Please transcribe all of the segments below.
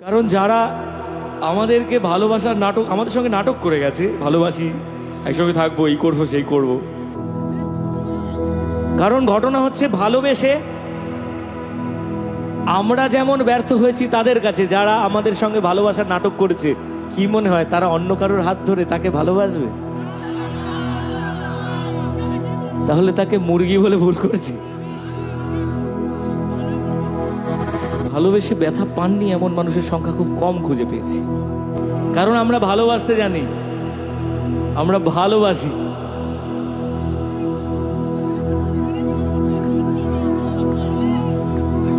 কারণ যারা আমাদেরকে ভালোবাসার নাটক আমাদের সঙ্গে নাটক করে গেছে, ভালোবাসি, একসঙ্গে থাকবো, এই করবো সেই করব। কারণ ঘটনা হচ্ছে ভালোবেসে আমরা যেমন ব্যর্থ হয়েছি তাদের কাছে, যারা আমাদের সঙ্গে ভালোবাসার নাটক করেছে, কি মনে হয় তারা অন্য কারোর হাত ধরে তাকে ভালোবাসবে? তাহলে তাকে মুরগি বলে ভুল করেছি। ভালোবেসে ব্যথা পাননি এমন মানুষের সংখ্যা খুব কম খুঁজে পেয়েছি। কারণ আমরা ভালোবাসতে জানি, আমরা ভালোবাসি।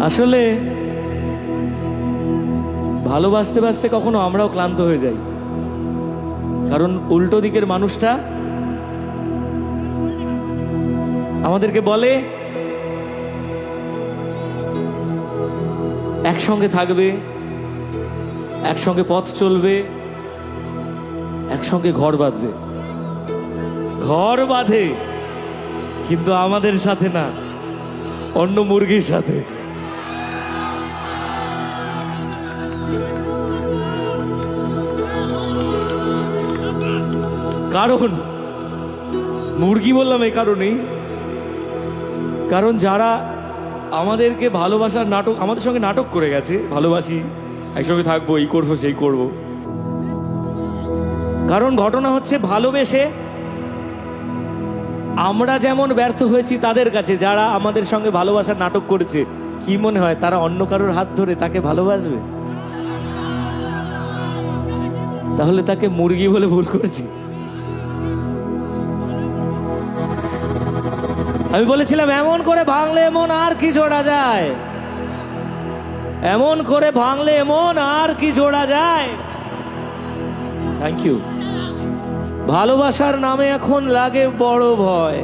আসলে ভালোবাসতে বাসতে কখনো আমরাও ক্লান্ত হয়ে যাই, কারণ উল্টো দিকের মানুষটা আমাদেরকে বলে একসঙ্গে থাকবে, একসঙ্গে পথ চলবে, একসঙ্গে ঘর বাঁধবে। ঘর বাঁধে, কিন্তু আমাদের সাথে না, অন্য মুরগির সাথে। কারণ মুরগি বললাম এই কারণেই, কারণ যারা আমাদেরকে ভালোবাসার নাটক আমাদের সঙ্গে নাটক করে গেছে, ভালোবাসি, একসঙ্গে থাকবো, এই করবো সেই করব। কারণ ঘটনা হচ্ছে ভালোবেসে আমরা যেমন ব্যর্থ হয়েছি তাদের কাছে, যারা আমাদের সঙ্গে ভালোবাসার নাটক করেছে, কি মনে হয় তারা অন্য কারোর হাত ধরে তাকে ভালোবাসবে? তাহলে তাকে মুরগি বলে ভুল করেছি। আমি বলেছিলাম এমন করে ভাঙলে এমন আর কি জোড়া যায়, এমন করে ভাঙলে এমন আর কি জোড়া যায়। Thank you. ভালোবাসার নামে এখন লাগে বড় ভয়।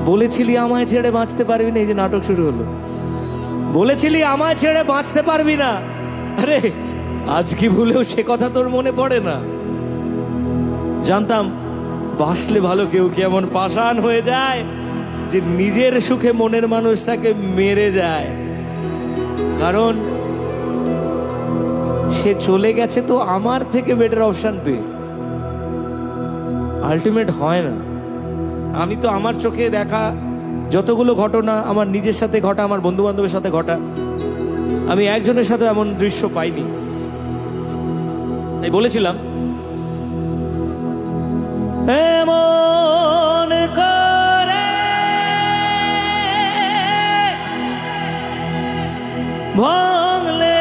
বলেছিলি আমায় ছেড়ে বাঁচতে পারবি না, এই যে নাটক শুরু হলো। বলেছিলি আমায় ছেড়ে বাঁচতে পারবি না, আরে আজ কি ভুলেও সে কথা তোর মনে পড়ে না? জানতাম বাসলে ভালো কেউ কি এমন পাষাণ হয়ে যায় যে নিজের সুখে মনের মানুষটাকে মেরে যায়। কারণ সে চলে গেছে তো আমার থেকে বেটার অপশন পেয়ে। আলটিমেট হয় না। আমি তো আমার চোখে দেখা যতগুলো ঘটনা আমার নিজের সাথে ঘটা, আমার বন্ধু বান্ধবের সাথে ঘটা, আমি একজনের সাথে এমন দৃশ্য পাইনি। তাই বলেছিলাম এমন করে ভাঙলে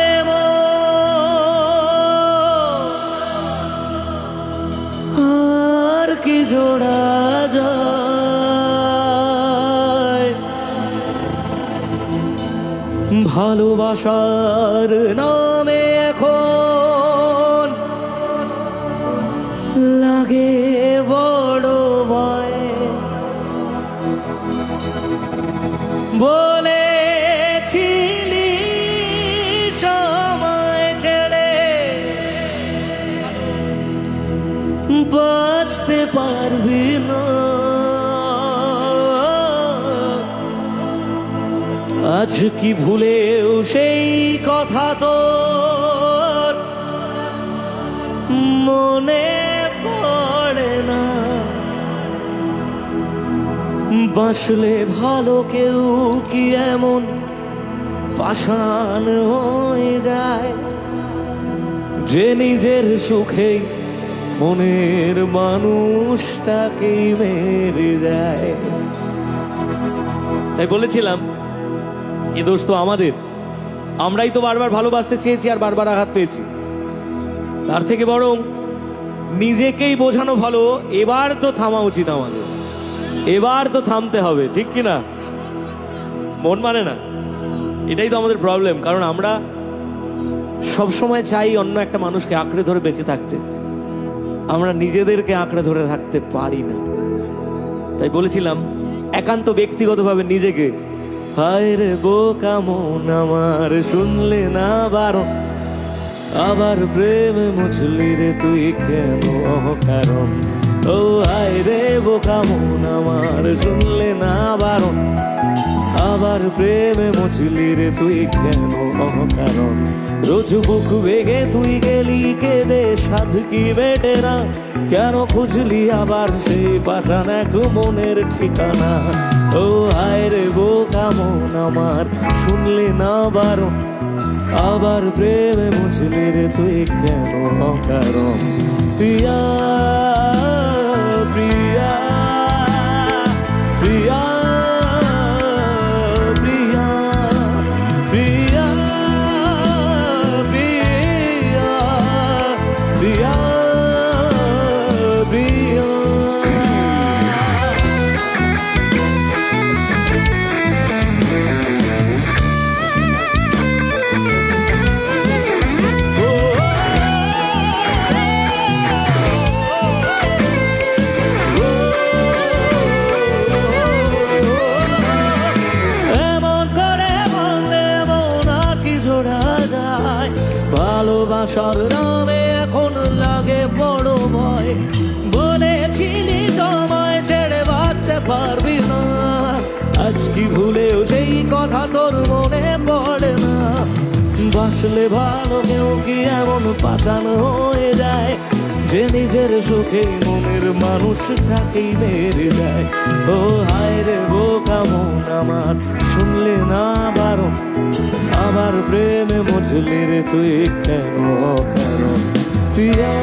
আর কি জোড়া যায়। ভালোবাসার নামে এখন লাগে বড় ভয়। বলেছিলি সময় ছেড়ে বাঁচতে পারবি না, আজ কি ভুলেও সেই কথা তোর মনে পড়ে না? বাসলে ভালো কেউ কি এমন পাষাণ হয়ে যায় যে নিজের সুখে মনের মানুষটাকেই মেরে যায়? তাই বলেছিলাম এ দোষ তো আমাদের, আমরাই তো বারবার ভালোবাসতে চেয়েছি আর বারবার আঘাত পেয়েছি। তার থেকে বরং নিজেকেই বোঝানো ভালো, এবার তো থামা উচিত আমাদের, এবার তো থামতে হবে, ঠিক কিনা? মন মানে না, এটাই তো আমাদের প্রবলেম। কারণ আমরা সবসময় চাই অন্য একটা মানুষকে আঁকড়ে ধরে বেঁচে থাকতে, আমরা নিজেদেরকে আঁকড়ে ধরে থাকতে পারি না। তাই বলেছিলাম একান্ত ব্যক্তিগতভাবে নিজেকে, হায় রে বোকা মন আমার শুনলে না বারণ, আবার প্রেমে মুছলি রে তুই কেন কারণ। ও হায় রে বোকা মন আমার শুনলে না বারণ, আবার প্রেমে মুছলি রে তুই কেন কারণ। রোজ বুক ভেঙে তুই গেলি কেঁদে, সাধ কি বেটে না? কেন খুঁজলি আবার সেই পাষাণ এক মনের ঠিকানা? ও হায় রে বোকা মন আমার, শুনলি না বারণ, আবার প্রেমে বুঝলি রে তুই কেন অকারণ? প্রিয়া প্রিয়া প্রিয়া প্রিয়া প্রিয়া প্রিয়া প্রিয়া প্রিয়া। ভালোবাসার নামে এখন লাগে বড় ভয়, বলেছিলি সময় ছেড়ে বাঁচতে পারবি না, আজ কি ভুলেও সেই কথা তোর মনে পড়ে না? বাসলে ভালো কেউ কি এমন পাষাণ হয়ে যায়, যে নিজের সুখে মনের মানুষটাকেই মেরে যায়? ও হায় রে বোকা মন আমার, শুনলে না বারণ, আবার প্রেমে মজলি রে তুই কেন অকারণ? প্রিয়া